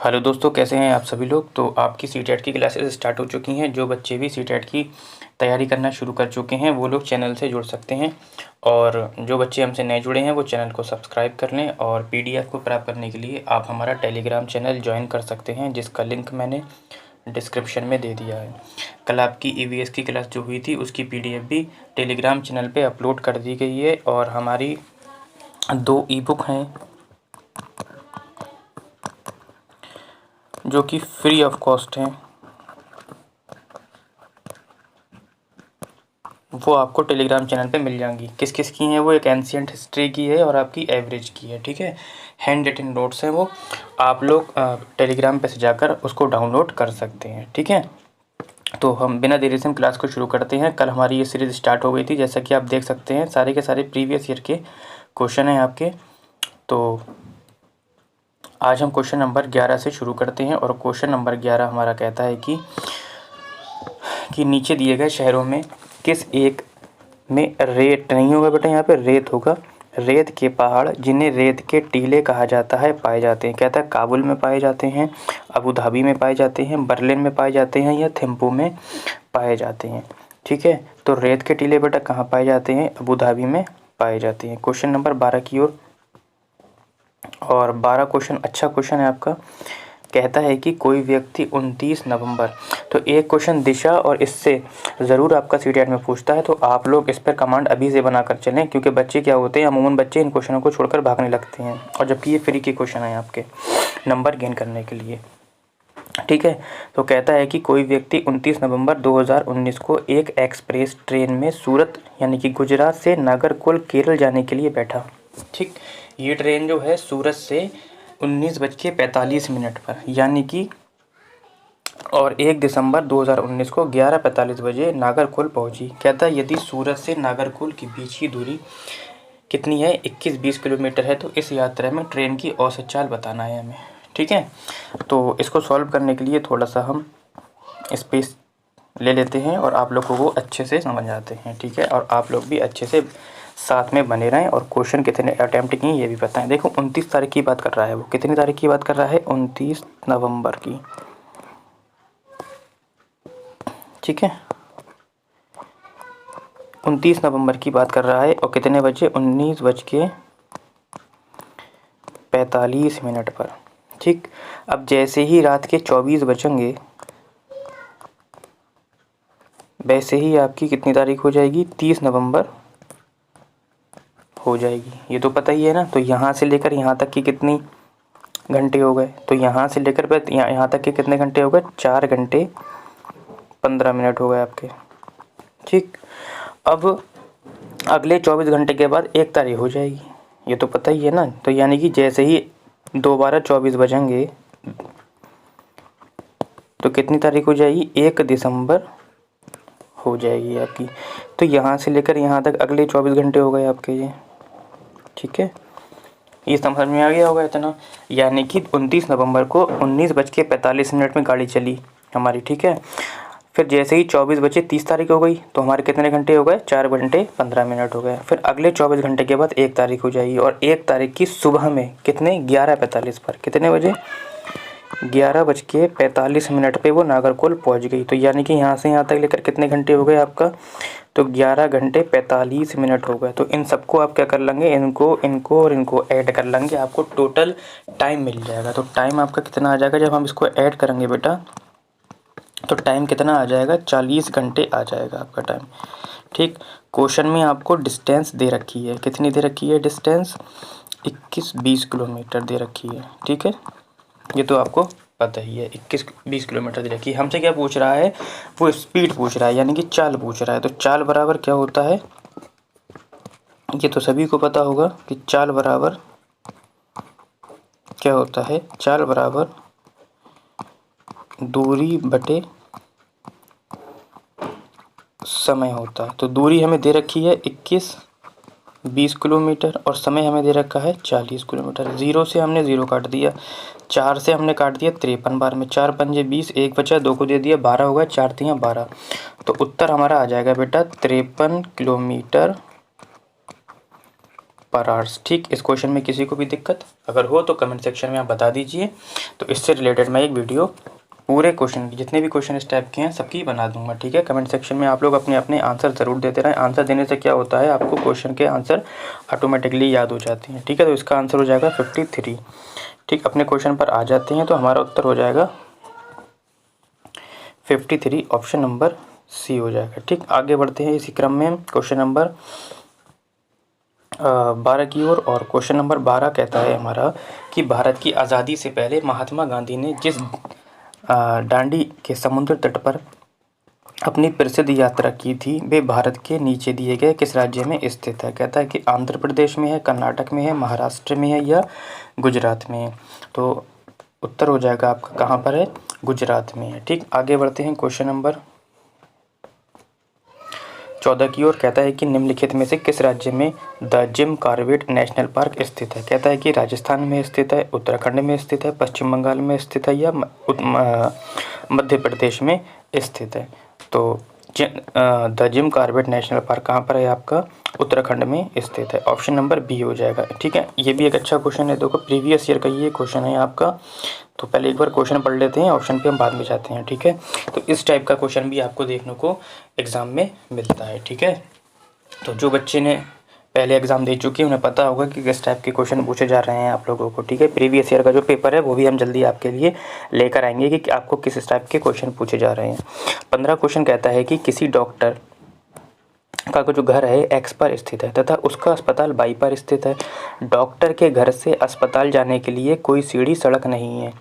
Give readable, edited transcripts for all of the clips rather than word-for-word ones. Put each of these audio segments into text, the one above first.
Hello दोस्तों, कैसे हैं आप सभी लोग। तो आपकी सीटेट की क्लासेस स्टार्ट हो चुकी हैं। जो बच्चे भी सीटेट की तैयारी करना शुरू कर चुके हैं वो लोग चैनल से जुड़ सकते हैं, और जो बच्चे हमसे नए जुड़े हैं वो चैनल को सब्सक्राइब कर लें। और पीडीएफ को प्राप्त करने के लिए आप हमारा टेलीग्राम चैनल ज्वाइन कर सकते हैं, जिसका लिंक मैंने डिस्क्रिप्शन में दे दिया है। कल आपकी ईवीएस की क्लास जो हुई थी उसकी पीडीएफ भी टेलीग्राम चैनल पर अपलोड कर दी गई है। और हमारी 2 ई बुक हैं जो कि फ्री ऑफ कॉस्ट हैं, वो आपको टेलीग्राम चैनल पे मिल जाएंगी। किस किस की हैं वो, एक एंशिएंट हिस्ट्री की है और आपकी एवरेज की है। ठीक है, हैंड रिटन नोट्स हैं वो, आप लोग टेलीग्राम पे से जाकर उसको डाउनलोड कर सकते हैं। ठीक है, तो हम बिना देरी से क्लास को शुरू करते हैं। कल हमारी ये सीरीज़ स्टार्ट हो गई थी, जैसा कि आप देख सकते हैं सारे के सारे प्रीवियस ईयर के क्वेश्चन हैं आपके। तो आज हम क्वेश्चन नंबर 11 से शुरू करते हैं, और क्वेश्चन नंबर 11 हमारा कहता है कि नीचे दिए गए शहरों में किस एक में रेत नहीं होगा बेटा, यहाँ पे रेत होगा। रेत के पहाड़ जिन्हें रेत के टीले कहा जाता है पाए जाते हैं। कहता है काबुल में पाए जाते हैं, अबू धाबी में पाए जाते हैं, बर्लिन में पाए जाते हैं, या थिम्पू में पाए जाते हैं। ठीक है, तो रेत के टीले बेटा कहाँ पाए जाते हैं, अबू धाबी में पाए जाते हैं। क्वेश्चन नंबर 12 की ओर, और 12 क्वेश्चन अच्छा क्वेश्चन है आपका। कहता है कि कोई व्यक्ति 29 नवंबर, तो एक क्वेश्चन दिशा और इससे ज़रूर आपका सीटेट में पूछता है, तो आप लोग इस पर कमांड अभी से बनाकर चलें, क्योंकि बच्चे क्या होते हैं, अमूमन बच्चे इन क्वेश्चनों को छोड़कर भागने लगते हैं, और जबकि ये फ्री के क्वेश्चन हैं आपके नंबर गेन करने के लिए। ठीक है, तो कहता है कि कोई व्यक्ति 29 नवंबर 2019 को एक एक्सप्रेस ट्रेन में सूरत यानी कि गुजरात से नागरकोइल केरल जाने के लिए बैठा। ठीक, ये ट्रेन जो है सूरत से 19:45 पर यानी कि, और 1 दिसंबर 2019 को 11:45 बजे नागरकोइल पहुंची। कहता है यदि सूरत से नागरकोइल के बीच की दूरी कितनी है, 21-20 किलोमीटर है, तो इस यात्रा में ट्रेन की औसत चाल बताना है हमें। ठीक है, तो इसको सॉल्व करने के लिए थोड़ा सा हम स्पेस ले लेते हैं और आप लोगों को अच्छे से समझ आते हैं। ठीक है, और आप लोग भी अच्छे से साथ में बने रहें, और क्वेश्चन कितने अटैम्प्ट किए ये भी बताएं। देखो 29 तारीख की बात कर रहा है वो, कितनी तारीख की बात कर रहा है, 29 नवंबर की। ठीक है, 29 नवंबर की बात कर रहा है, और कितने बजे, 19:45 पर। ठीक, अब जैसे ही रात के 24 बजेंगे वैसे ही आपकी कितनी तारीख हो जाएगी, 30 नवंबर हो जाएगी। ये तो पता ही है ना। तो यहाँ से लेकर यहाँ तक की कितनी घंटे हो गए, तो यहाँ से लेकर यहाँ तक के कितने घंटे हो गए, 4 घंटे 15 मिनट हो गए आपके। ठीक, अब अगले 24 घंटे के बाद 1 तारीख हो जाएगी, ये तो पता ही है ना। तो यानी कि जैसे ही दोबारा 24 बजेंगे तो कितनी तारीख हो जाएगी, 1 दिसंबर हो जाएगी आपकी। तो यहाँ से लेकर यहाँ तक अगले 24 घंटे हो गए आपके ये। ठीक है, ये समझ में आ गया होगा इतना। यानी कि 29 नवंबर को 19:45 में गाड़ी चली हमारी। ठीक है, फिर जैसे ही 24 बजे 30 तारीख हो गई, तो हमारे कितने घंटे हो गए, 4 घंटे 15 मिनट हो गए। फिर अगले 24 घंटे के बाद 1 तारीख हो जाएगी, और 1 तारीख की सुबह में कितने, 11:45 पर, कितने बजे, 11:45 पे वो नागरकोइल पहुंच गई। तो यानी कि यहाँ से यहाँ तक लेकर कितने घंटे हो गए आपका, तो 11 घंटे 45 मिनट हो गए। तो इन सबको आप क्या कर लेंगे, इनको और इनको ऐड कर लेंगे, आपको टोटल टाइम मिल जाएगा। तो टाइम आपका कितना आ जाएगा, जब हम इसको ऐड करेंगे बेटा, तो टाइम कितना आ जाएगा, 40 घंटे आ जाएगा आपका टाइम। ठीक, क्वेश्चन में आपको डिस्टेंस दे रखी है, कितनी दे रखी है डिस्टेंस, 21-20 किलोमीटर दे रखी है। ठीक है, ये तो आपको पता ही है, 21-20 किलोमीटर दे रखी है। हमसे क्या पूछ रहा है, वो स्पीड पूछ रहा है, यानी कि चाल पूछ रहा है। तो चाल बराबर क्या होता है, ये तो सभी को पता होगा कि चाल बराबर क्या होता है, चाल बराबर दूरी बटे समय होता है। तो दूरी हमें दे रखी है 21-20 किलोमीटर, और समय हमें दे रखा है 40 किलोमीटर। 0 से हमने 0 काट दिया, 4 से हमने काट दिया 53 बार में, 4 पंजे 20, 1 बचा, 2 को दे दिया, 12 हो गया, 4 तियाँ 12। तो उत्तर हमारा आ जाएगा बेटा 53 किलोमीटर पर आवर्स। ठीक, इस क्वेश्चन में किसी को भी दिक्कत अगर हो तो कमेंट सेक्शन में आप बता दीजिए। तो इससे रिलेटेड मैं एक वीडियो पूरे क्वेश्चन की, जितने भी क्वेश्चन इस टाइप के हैं सबकी बना दूंगा। ठीक है, कमेंट सेक्शन में आप लोग अपने अपने आंसर ज़रूर देते रहें। आंसर देने से क्या होता है, आपको क्वेश्चन के आंसर ऑटोमेटिकली याद हो जाते हैं। ठीक है, तो इसका आंसर हो जाएगा 53। ठीक, अपने क्वेश्चन पर आ जाते हैं। तो हमारा उत्तर हो जाएगा 53, ऑप्शन नंबर सी हो जाएगा। ठीक, आगे बढ़ते हैं इसी क्रम में क्वेश्चन नंबर 12 की ओर। और क्वेश्चन नंबर 12 कहता है हमारा कि भारत की आज़ादी से पहले महात्मा गांधी ने जिस डांडी के समुद्र तट पर अपनी प्रसिद्ध यात्रा की थी वे भारत के नीचे दिए गए किस राज्य में स्थित है। कहता है कि आंध्र प्रदेश में है, कर्नाटक में है, महाराष्ट्र में है या गुजरात में है। तो उत्तर हो जाएगा आपका कहाँ पर है, गुजरात में है। ठीक, आगे बढ़ते हैं क्वेश्चन नंबर 14 की ओर। कहता है कि निम्नलिखित में से किस राज्य में the Jim Corbett national park स्थित है। कहता है कि राजस्थान में स्थित है, उत्तराखंड में स्थित है, पश्चिम बंगाल में स्थित है या मध्य प्रदेश में स्थित है। तो the Jim Corbett national park कहाँ पर है, आपका उत्तराखंड में स्थित है। ऑप्शन नंबर बी हो जाएगा। ठीक है, ये भी एक अच्छा क्वेश्चन है। देखो प्रीवियस ईयर का ये क्वेश्चन है आपका। तो पहले एक बार क्वेश्चन पढ़ लेते हैं, ऑप्शन पे हम बाद में जाते हैं। ठीक है, तो इस टाइप का क्वेश्चन भी आपको देखने को एग्ज़ाम में मिलता है। ठीक है, तो जो बच्चे ने पहले एग्ज़ाम दे चुके हैं उन्हें पता होगा कि किस टाइप के क्वेश्चन पूछे जा रहे हैं आप लोगों को। ठीक है, प्रीवियस ईयर का जो पेपर है वो भी हम जल्दी आपके लिए लेकर आएंगे कि आपको किस टाइप के क्वेश्चन पूछे जा रहे हैं। 15 क्वेश्चन कहता है कि किसी डॉक्टर का जो घर है एक्स पर स्थित है तथा उसका अस्पताल वाई पर स्थित है। डॉक्टर के घर से अस्पताल जाने के लिए कोई सीधी सड़क नहीं है।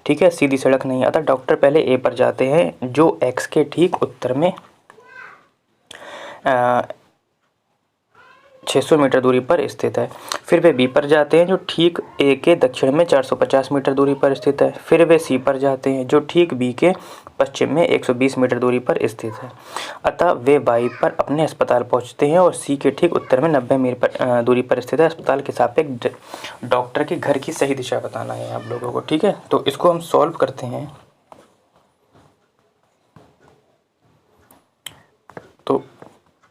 ठीक है, सीधी सड़क नहीं है। अतः डॉक्टर पहले ए पर जाते हैं जो एक्स के ठीक उत्तर में 600 मीटर दूरी पर स्थित है। फिर वे बी पर जाते हैं जो ठीक ए के दक्षिण में 450 मीटर दूरी पर स्थित है। फिर वे सी पर जाते हैं जो ठीक बी के पश्चिम में 120 मीटर दूरी पर स्थित है। अतः वे वाई पर अपने अस्पताल पहुंचते हैं और सी के ठीक उत्तर में 90 मीटर दूरी पर स्थित है। अस्पताल के सापेक्ष डॉक्टर के घर की सही दिशा बताना है आप लोगों को। ठीक है, तो इसको हम सॉल्व करते हैं। तो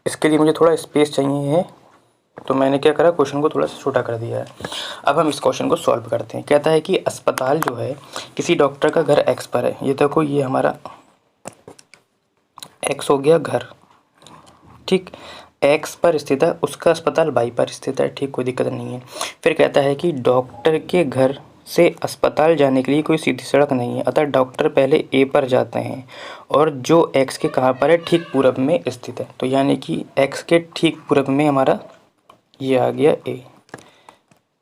इसके लिए मुझे थोड़ा स्पेस चाहिए है, तो मैंने क्या करा, क्वेश्चन को थोड़ा सा छोटा कर दिया है। अब हम इस क्वेश्चन को सॉल्व करते हैं। कहता है कि अस्पताल जो है किसी डॉक्टर का घर एक्स पर है। ये देखो, ये हमारा एक्स हो गया घर। ठीक, एक्स पर स्थित है, उसका अस्पताल वाई पर स्थित है। ठीक, कोई दिक्कत नहीं है। फिर कहता है कि डॉक्टर के घर से अस्पताल जाने के लिए कोई सीधी सड़क नहीं है। अतः डॉक्टर पहले ए पर जाते हैं और जो एक्स के कहाँ पर है, ठीक पूरब में स्थित है। तो यानी कि एक्स के ठीक पूरब में हमारा ये आ गया ए।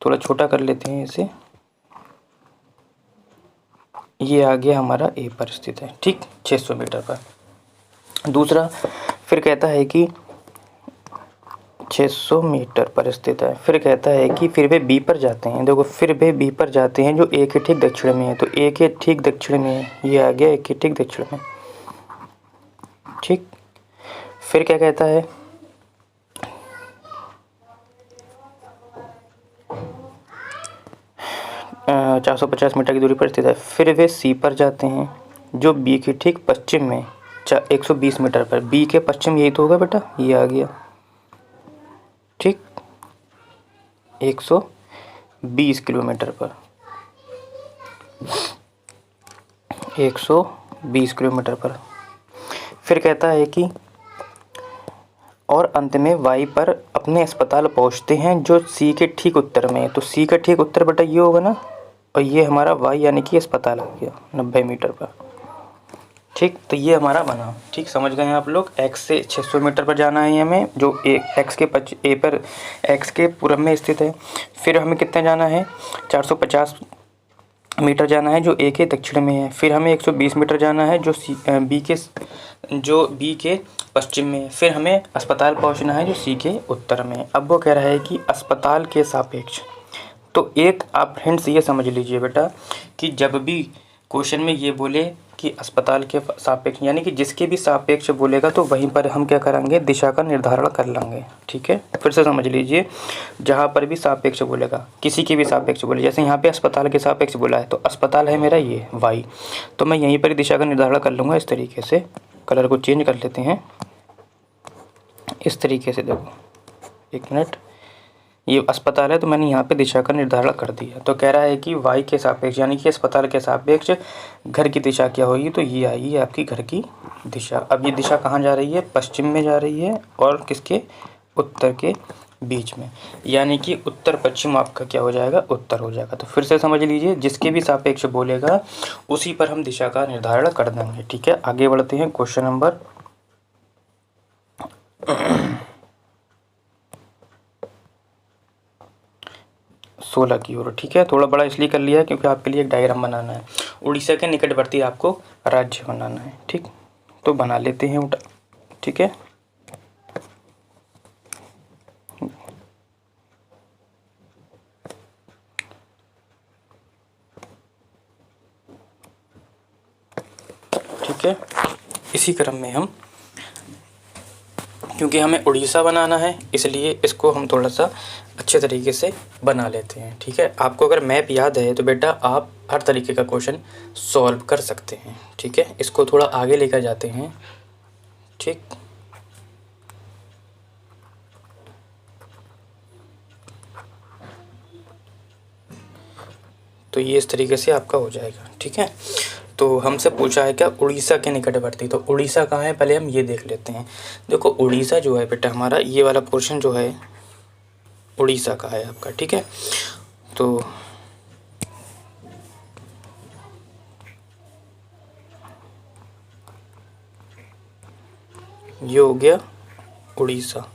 थोड़ा छोटा कर लेते हैं इसे, ये आ गया हमारा ए पर स्थित है। ठीक, 600 मीटर पर। दूसरा, फिर कहता है कि 600 मीटर पर स्थित है। फिर कहता है कि फिर वे बी पर जाते हैं। देखो, फिर वे बी पर जाते हैं जो ए के ठीक दक्षिण में है। तो ए के ठीक दक्षिण में है, ये आ गया ए के ठीक दक्षिण में। ठीक, फिर क्या कहता है, अ 450 मीटर की दूरी पर स्थित है। फिर वे सी पर जाते हैं जो बी के ठीक पश्चिम में 120 मीटर पर। बी के पश्चिम यही तो होगा बेटा, ये आ गया। ठीक, 120 किलोमीटर पर, 120 किलोमीटर पर। फिर कहता है कि और अंत में वाई पर अपने अस्पताल पहुंचते हैं जो सी के ठीक उत्तर में है। तो सी का ठीक उत्तर बेटा ये होगा ना, और ये हमारा वाई यानी कि अस्पताल आ गया 90 मीटर पर। ठीक, तो ये हमारा बना। ठीक, समझ गए आप लोग। एक्स से 600 मीटर पर जाना है हमें, जो एक्स के पूरब में स्थित है। फिर हमें कितना जाना है, 450 मीटर जाना है जो ए के दक्षिण में है। फिर हमें 120 मीटर जाना है जो बी के पश्चिम में है। फिर हमें अस्पताल पहुंचना है जो सी के उत्तर में है। अब वो कह रहा है कि अस्पताल के सापेक्ष। तो एक आप फ्रेंड्स ये समझ लीजिए बेटा कि जब भी क्वेश्चन में ये बोले कि अस्पताल के सापेक्ष, यानी कि जिसके भी सापेक्ष बोलेगा तो वहीं पर हम क्या करेंगे, दिशा का निर्धारण कर लेंगे। ठीक है, फिर से समझ लीजिए, जहाँ पर भी सापेक्ष बोलेगा, किसी के भी सापेक्ष बोले, जैसे यहाँ पे अस्पताल के सापेक्ष बोला है तो अस्पताल है मेरा ये वाई, तो मैं यहीं पर दिशा का निर्धारण कर लूँगा। इस तरीके से कलर को चेंज कर लेते हैं, इस तरीके से। देखो, एक मिनट, ये अस्पताल है तो मैंने यहाँ पे दिशा का निर्धारण कर दिया। तो कह रहा है कि y के सापेक्ष यानी कि अस्पताल के सापेक्ष घर की दिशा क्या होगी, तो ये आएगी आपकी घर की दिशा। अब ये दिशा कहाँ जा रही है, पश्चिम में जा रही है और किसके, उत्तर के बीच में, यानी कि उत्तर पश्चिम आपका क्या हो जाएगा, उत्तर हो जाएगा। तो फिर से समझ लीजिए, जिसके भी सापेक्ष बोलेगा उसी पर हम दिशा का निर्धारण कर देंगे। ठीक है, आगे बढ़ते हैं क्वेश्चन नंबर 16 की ओर। ठीक है, थोड़ा बड़ा इसलिए कर लिया है क्योंकि आपके लिए एक डायग्राम बनाना है। उड़ीसा के निकटवर्ती आपको राज्य बनाना है। ठीक, तो बना लेते हैं उठा। ठीक है, ठीक है, इसी क्रम में हम, क्योंकि हमें उड़ीसा बनाना है इसलिए इसको हम थोड़ा सा अच्छे तरीके से बना लेते हैं। ठीक है, आपको अगर मैप याद है तो बेटा आप हर तरीके का क्वेश्चन सॉल्व कर सकते हैं। ठीक है, इसको थोड़ा आगे लेकर जाते हैं। ठीक, तो ये इस तरीके से आपका हो जाएगा। ठीक है, तो हमसे पूछा है क्या, उड़ीसा के निकटवर्ती, तो उड़ीसा कहाँ है पहले हम ये देख लेते हैं। देखो उड़ीसा जो है बेटा हमारा, ये वाला पोर्शन जो है उड़ीसा का है आपका। ठीक है, तो ये हो गया उड़ीसा।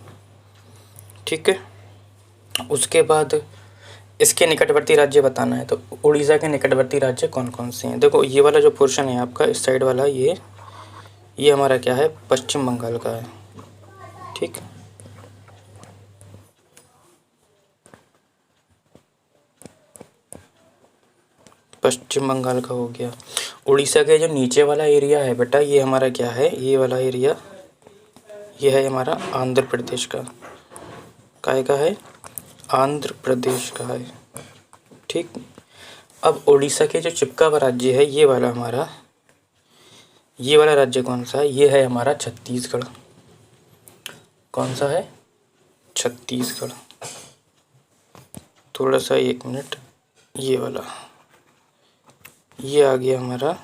ठीक है, उसके बाद इसके निकटवर्ती राज्य बताना है। तो उड़ीसा के निकटवर्ती राज्य कौन कौन से हैं। देखो ये वाला जो पोर्शन है आपका इस साइड वाला, ये हमारा क्या है, पश्चिम बंगाल का है। ठीक, पश्चिम बंगाल का हो गया। उड़ीसा के जो नीचे वाला एरिया है बेटा, ये हमारा क्या है, ये वाला एरिया ये है हमारा आंध्र प्रदेश का। काय का है, आंध्र प्रदेश का है। ठीक, अब उड़ीसा के जो चिपका हुआ राज्य है ये वाला हमारा, ये वाला राज्य कौन सा है, ये है हमारा छत्तीसगढ़। कौन सा है, छत्तीसगढ़। थोड़ा सा एक मिनट, ये वाला, ये आ गया हमारा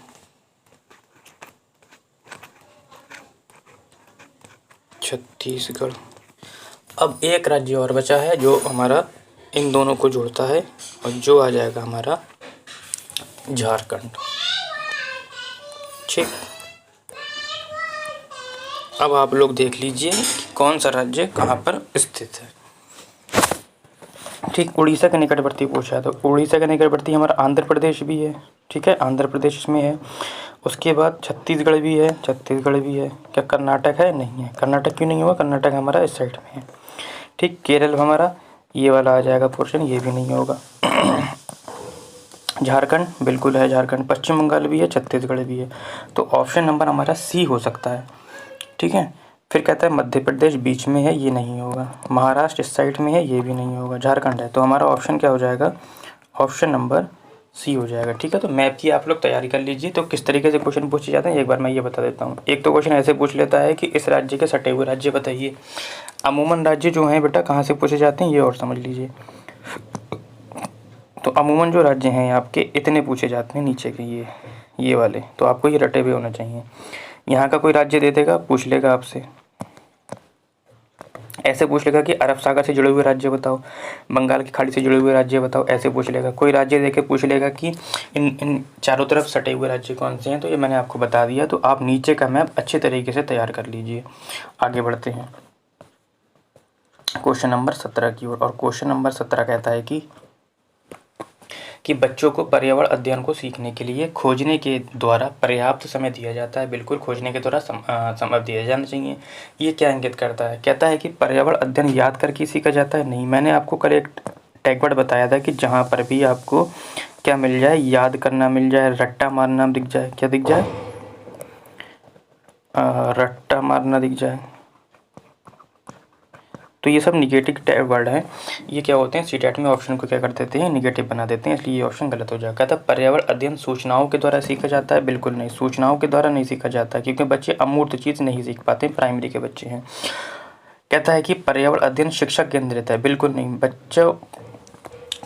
छत्तीसगढ़। अब एक राज्य और बचा है जो हमारा इन दोनों को जोड़ता है और जो आ जाएगा हमारा झारखंड। ठीक, अब आप लोग देख लीजिए कि कौन सा राज्य कहाँ पर स्थित है। ठीक, उड़ीसा के निकटवर्ती पूछा है, तो उड़ीसा के निकटवर्ती हमारा आंध्र प्रदेश भी है। ठीक है, आंध्र प्रदेश इसमें है। उसके बाद छत्तीसगढ़ भी है, छत्तीसगढ़ भी है। क्या कर्नाटक है, नहीं है। कर्नाटक क्यों नहीं हुआ, कर्नाटक हमारा इस साइड में है। ठीक, केरल हमारा ये वाला आ जाएगा पोर्शन, ये भी नहीं होगा। झारखंड बिल्कुल है, झारखंड। पश्चिम बंगाल भी है, छत्तीसगढ़ भी है। तो ऑप्शन नंबर हमारा सी हो सकता है। ठीक है, फिर कहता है मध्य प्रदेश बीच में है, ये नहीं होगा। महाराष्ट्र इस साइड में है, ये भी नहीं होगा। झारखंड है, तो हमारा ऑप्शन क्या हो जाएगा, ऑप्शन नंबर सी हो जाएगा। ठीक है, तो मैप की आप लोग तैयारी कर लीजिए। तो किस तरीके से क्वेश्चन पूछे जाते हैं एक बार मैं ये बता देता हूँ। एक तो क्वेश्चन ऐसे पूछ लेता है कि इस राज्य के सटे हुए राज्य बताइए। अमूमन राज्य जो हैं बेटा कहाँ से पूछे जाते हैं ये और समझ लीजिए। तो अमूमन जो राज्य हैं आपके इतने पूछे जाते हैं नीचे के, ये वाले, तो आपको ये रटे हुए होने चाहिए। यहाँ का कोई राज्य दे देगा, पूछ लेगा आपसे, ऐसे पूछ लेगा कि अरब सागर से जुड़े हुए राज्य बताओ, बंगाल की खाड़ी से जुड़े हुए राज्य बताओ, ऐसे पूछ लेगा। कोई राज्य देके पूछ लेगा कि इन चारों तरफ सटे हुए राज्य कौन से हैं। तो ये मैंने आपको बता दिया। तो आप नीचे का मैप अच्छे तरीके से तैयार कर लीजिए। आगे बढ़ते हैं क्वेश्चन नंबर 17 की ओर। और क्वेश्चन नंबर 17 कहता है कि बच्चों को पर्यावरण अध्ययन को सीखने के लिए खोजने के द्वारा पर्याप्त समय दिया जाता है। बिल्कुल, खोजने के द्वारा समय दिया जाना चाहिए। ये क्या इंगित करता है, कहता है कि पर्यावरण अध्ययन याद करके सीखा जाता है। नहीं, मैंने आपको कल एक टैगवर्ड बताया था कि जहाँ पर भी आपको क्या मिल जाए, याद करना मिल जाए, रट्टा मारना दिख जाए, क्या दिख जाए, रट्टा मारना दिख जाए, तो ये सब निगेटिव टैग वर्ड हैं। ये क्या होते हैं, सीटेट में ऑप्शन को क्या कर देते हैं, निगेटिव बना देते हैं, इसलिए ये ऑप्शन गलत हो जाएगा। कहता है पर्यावरण अध्ययन सूचनाओं के द्वारा सीखा जाता है। बिल्कुल नहीं, सूचनाओं के द्वारा नहीं सीखा जाता है, क्योंकि बच्चे अमूर्त चीज़ नहीं सीख पाते, प्राइमरी के बच्चे हैं। कहता है कि पर्यावरण अध्ययन शिक्षक केंद्रित है, बिल्कुल नहीं, बच्चों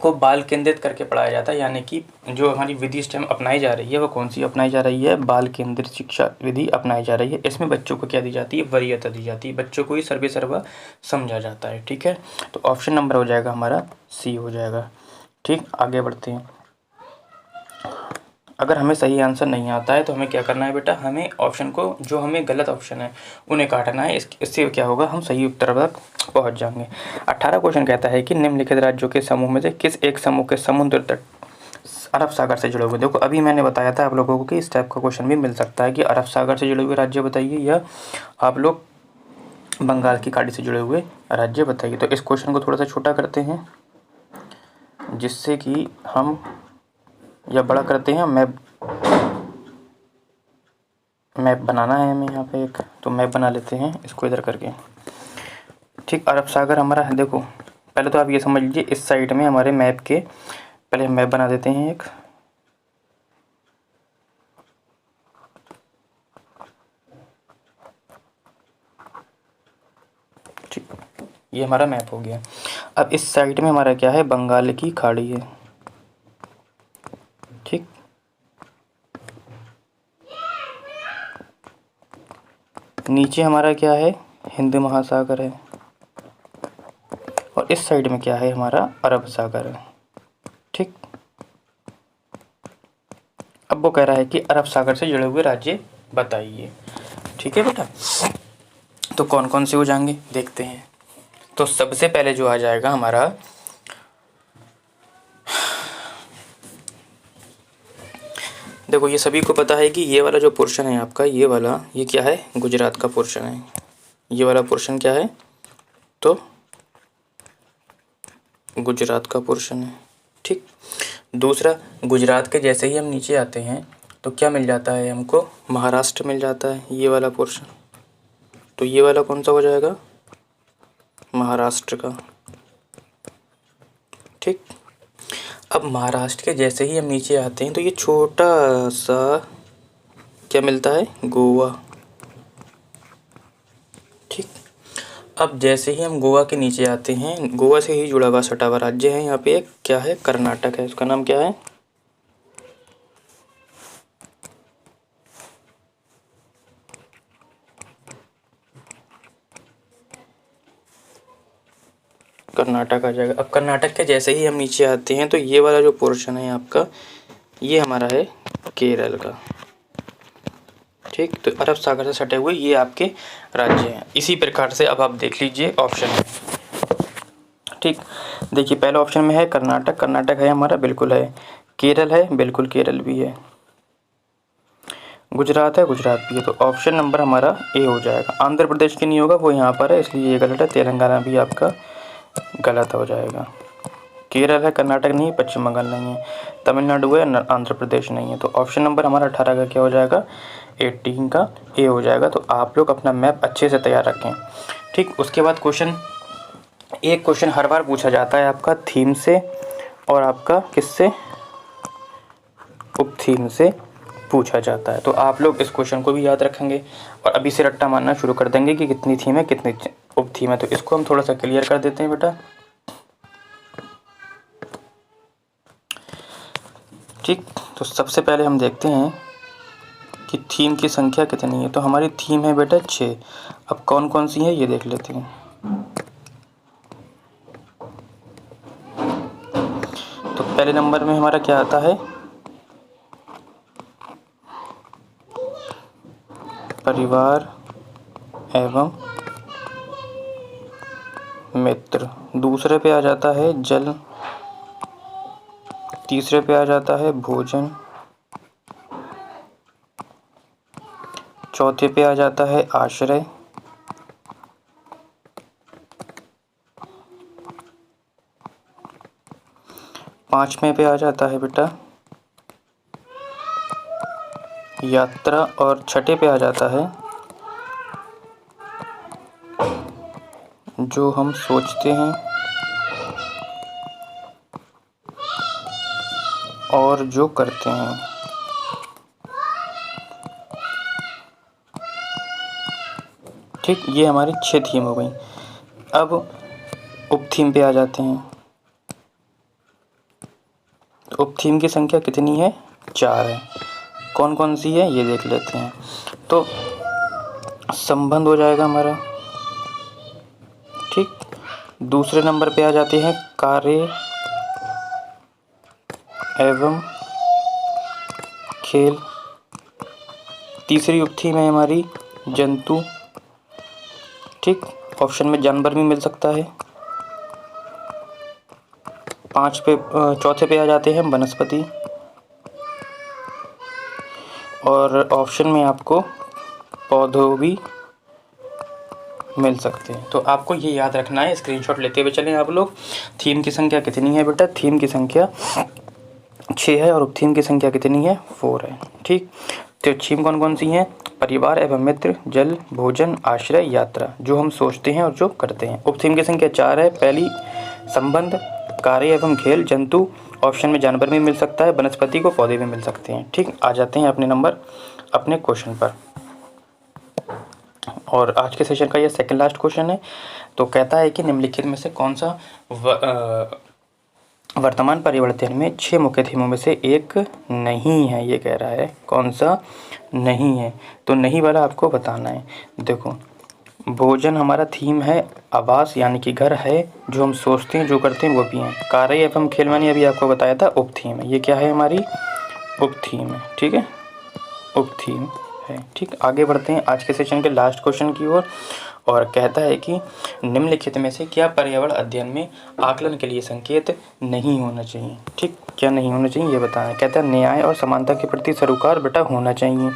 को बाल केंद्रित करके पढ़ाया जाता है। यानी कि जो हमारी विधि स्टेम अपनाई जा रही है वो कौन सी अपनाई जा रही है, बाल केंद्रित शिक्षा विधि अपनाई जा रही है। इसमें बच्चों को क्या दी जाती है, वरीयता दी जाती है, बच्चों को ही सर्वे सर्वा समझा जाता है। ठीक है, तो ऑप्शन नंबर हो जाएगा हमारा सी हो जाएगा। ठीक, आगे बढ़ते हैं। अगर हमें सही आंसर नहीं आता है तो हमें क्या करना है बेटा, हमें ऑप्शन को, जो हमें गलत ऑप्शन है उन्हें काटना है। इससे क्या होगा, हम सही उत्तर तक पहुंच जाएंगे। 18 क्वेश्चन कहता है कि निम्नलिखित राज्यों के समूह में से किस एक समूह के समुद्र तट अरब सागर से जुड़े हुए। देखो अभी मैंने बताया था आप लोगों को कि इस टाइप का क्वेश्चन भी मिल सकता है कि अरब सागर से जुड़े हुए राज्य बताइए, या आप लोग बंगाल की खाड़ी से जुड़े हुए राज्य बताइए। तो इस क्वेश्चन को थोड़ा सा छोटा करते हैं, जिससे कि हम, या बड़ा करते हैं, मैप बनाना है हमें यहाँ पे एक, तो मैप बना लेते हैं इसको इधर करके। ठीक, अरब सागर हमारा है। देखो पहले तो आप ये समझ लीजिए, इस साइड में हमारे मैप के, पहले हम मैप बना देते हैं एक। ठीक, ये हमारा मैप हो गया। अब इस साइड में हमारा क्या है, बंगाल की खाड़ी है। ठीक, नीचे हमारा क्या है, हिंद महासागर है, और इस साइड में क्या है, हमारा अरब सागर है। ठीक, अब वो कह रहा है कि अरब सागर से जुड़े हुए राज्य बताइए। ठीक है बेटा, तो कौन कौन से हो जाएंगे देखते हैं। तो सबसे पहले जो आ जाएगा हमारा, देखो ये सभी को पता है कि ये वाला जो पोर्शन है आपका, ये वाला, ये क्या है, गुजरात का पोर्शन है। ये वाला पोर्शन क्या है, तो गुजरात का पोर्शन है। ठीक, दूसरा, गुजरात के जैसे ही हम नीचे आते हैं तो क्या मिल जाता है हमको, महाराष्ट्र मिल जाता है, ये वाला पोर्शन। तो ये वाला कौन सा हो जाएगा, महाराष्ट्र का। ठीक, अब महाराष्ट्र के जैसे ही हम नीचे आते हैं तो ये छोटा सा क्या मिलता है, गोवा। ठीक, अब जैसे ही हम गोवा के नीचे आते हैं, गोवा से ही जुड़ा हुआ सटा हुआ राज्य है यहाँ पे एक, क्या है, कर्नाटक है। उसका नाम क्या है, कर्नाटक आ जाएगा। अब कर्नाटक के जैसे ही हम नीचे आते हैं तो ये वाला जो पोर्शन है आपका, ये हमारा है केरल का। ठीक, तो अरब सागर से सटे हुए ये आपके राज्य हैं। इसी प्रकार से अब आप देख लीजिए ऑप्शन में। ठीक, देखिए पहले ऑप्शन में है कर्नाटक, कर्नाटक है हमारा, बिल्कुल है। केरल है, बिल्कुल केरल भी है। गुजरात है, गुजरात भी है। तो ऑप्शन नंबर हमारा ए हो जाएगा। आंध्र प्रदेश की नहीं होगा, वो यहाँ पर है, इसलिए ये गलत है। तेलंगाना भी आपका गलत हो जाएगा। केरल है, कर्नाटक नहीं है, पश्चिम बंगाल नहीं है, तमिलनाडु है, आंध्र प्रदेश नहीं है। तो ऑप्शन नंबर हमारा 18 का क्या हो जाएगा, 18 का ए हो जाएगा। तो आप लोग अपना मैप अच्छे से तैयार रखें। ठीक, उसके बाद क्वेश्चन, एक क्वेश्चन हर बार पूछा जाता है आपका थीम से, और आपका किससे, उप थीम से पूछा जाता है। तो आप लोग इस क्वेश्चन को भी याद रखेंगे और अभी से रट्टा मारना शुरू कर देंगे कि कितनी थीम है, कितनी उप थीम है। तो इसको हम थोड़ा सा क्लियर कर देते हैं बेटा। ठीक, तो सबसे पहले हम देखते हैं कि थीम की संख्या कितनी है। तो हमारी थीम है बेटा 6। अब कौन कौन सी है ये देख लेते हैं। तो पहले नंबर में हमारा क्या आता है, परिवार एवं मित्र। दूसरे पे आ जाता है जल। तीसरे पे आ जाता है भोजन। चौथे पे आ जाता है आश्रय। पांचवें पे आ जाता है बेटा यात्रा, और छठे पे आ जाता है जो हम सोचते हैं और जो करते हैं। ठीक, ये हमारी 6 थीम हो गई। अब उपथीम पे आ जाते हैं। तो उपथीम की संख्या कितनी है? 4 है। कौन कौन सी है ये देख लेते हैं। तो संबंध हो जाएगा हमारा, ठीक। दूसरे नंबर पे आ जाते हैं कार्य एवं खेल। तीसरी उपथीम है हमारी जंतु, ठीक। ऑप्शन में जानवर भी मिल सकता है। चौथे पे आ जाते हैं वनस्पति, और ऑप्शन में आपको पौधों भी मिल सकते हैं। तो आपको ये याद रखना है, स्क्रीनशॉट लेते हुए चलें आप लोग। थीम की संख्या कितनी है बेटा? थीम की संख्या 6 है और उपथीम की संख्या कितनी है? 4 है, ठीक। तो थीम कौन कौन सी हैं? परिवार एवं मित्र, जल, भोजन, आश्रय, यात्रा, जो हम सोचते हैं और जो करते हैं। उपथीम की संख्या 4 है। पहली संबंध, कार्य एवं खेल, जंतु, ऑप्शन में जानवर भी मिल सकता है, वनस्पति को पौधे भी मिल सकते हैं, ठीक। आ जाते हैं अपने क्वेश्चन पर। और आज के सेशन का यह सेकंड लास्ट क्वेश्चन है। तो कहता है कि निम्नलिखित में से कौन सा वर्तमान परिवर्तन में 6 मुख्य थीमों में से एक नहीं है? ये कह रहा है कौन सा नहीं है। तो नहीं वाला आपको बताना है। देखो, भोजन हमारा थीम है, आवास यानी कि घर है, जो हम सोचते हैं जो करते हैं वो भी है। कार्य एवं खेल मैंने अभी आपको बताया था उपथीम है। ये क्या है? हमारी उपथीम है, ठीक है, उपथीम है, ठीक। आगे बढ़ते हैं आज के सेशन के लास्ट क्वेश्चन की ओर। और कहता है कि निम्नलिखित में से क्या पर्यावरण अध्ययन में आकलन के लिए संकेत नहीं होना चाहिए? ठीक, क्या नहीं होना चाहिए ये बताना। कहता है न्याय और समानता के प्रति सरोकार बेटा होना चाहिए,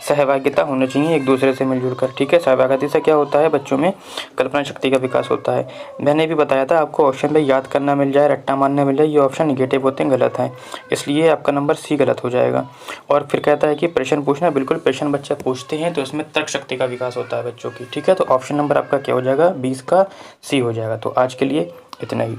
सहभागिता होना चाहिए एक दूसरे से मिलजुल कर, ठीक है। सहभागिता से क्या होता है? बच्चों में कल्पना शक्ति का विकास होता है। मैंने भी बताया था आपको, ऑप्शन पे याद करना मिल जाए, रट्टा मारना मिल जाए, ये ऑप्शन निगेटिव होते हैं, गलत है, इसलिए आपका नंबर सी गलत हो जाएगा। और फिर कहता है कि प्रश्न पूछना, बिल्कुल प्रश्न बच्चे पूछते हैं तो इसमें तर्क शक्ति का विकास होता है बच्चों की, ठीक है। तो ऑप्शन नंबर आपका क्या हो जाएगा? 20 का सी हो जाएगा। तो आज के लिए इतना ही।